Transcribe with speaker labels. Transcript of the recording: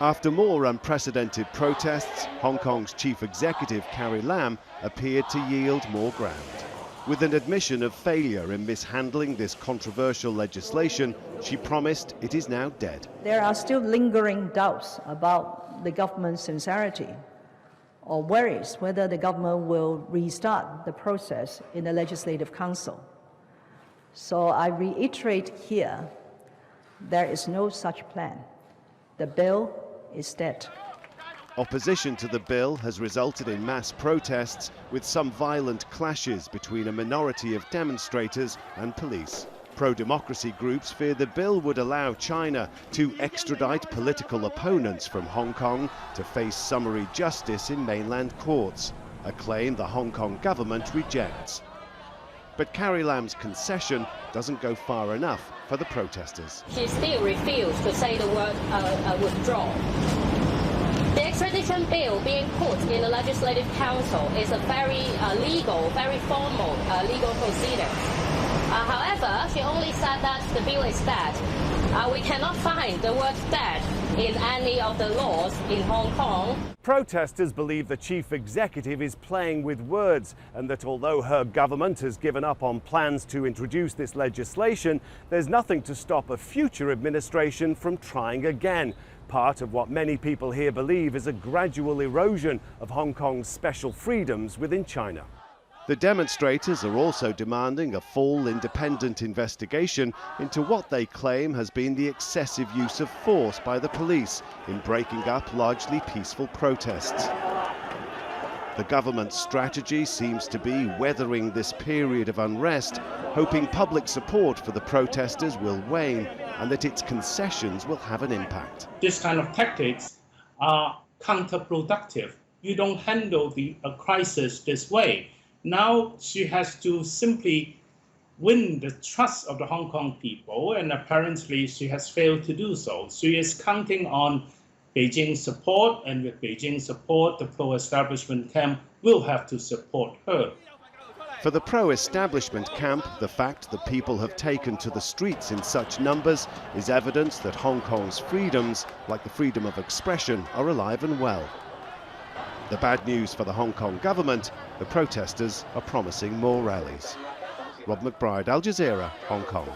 Speaker 1: After more unprecedented protests, Hong Kong's chief executive, Carrie Lam, appeared to yield more ground. With an admission of failure in mishandling this controversial legislation, she promised it is now dead.
Speaker 2: There are still lingering doubts about the government's sincerity, or worries whether the government will restart the process in the Legislative Council. So I reiterate here, there is no such plan. The bill is dead.
Speaker 1: Opposition to the bill has resulted in mass protests, with some violent clashes between a minority of demonstrators and police. Pro-democracy groups fear the bill would allow China to extradite political opponents from Hong Kong to face summary justice in mainland courts, a claim the Hong Kong government rejects. But Carrie Lam's concession doesn't go far enough for the protesters.
Speaker 3: She still refused to say the word withdraw. The extradition bill being put in the Legislative Council is a very legal, very formal legal procedure. However, she only said that the bill is dead. We cannot find the word dead in any of the laws in Hong Kong.
Speaker 1: Protesters believe the chief executive is playing with words, and that although her government has given up on plans to introduce this legislation, there's nothing to stop a future administration from trying again. Part of what many people here believe is a gradual erosion of Hong Kong's special freedoms within China. The demonstrators are also demanding a full independent investigation into what they claim has been the excessive use of force by the police in breaking up largely peaceful protests. The government's strategy seems to be weathering this period of unrest, hoping public support for the protesters will wane and that its concessions will have an impact.
Speaker 4: This kind of tactics are counterproductive. You don't handle a crisis this way. Now she has to simply win the trust of the Hong Kong people, and apparently she has failed to do so. She is counting on Beijing's support, and with Beijing's support, the pro-establishment camp will have to support her.
Speaker 1: For the pro-establishment camp, the fact that people have taken to the streets in such numbers is evidence that Hong Kong's freedoms, like the freedom of expression, are alive and well. The bad news for the Hong Kong government, the protesters are promising more rallies. Rob McBride, Al Jazeera, Hong Kong.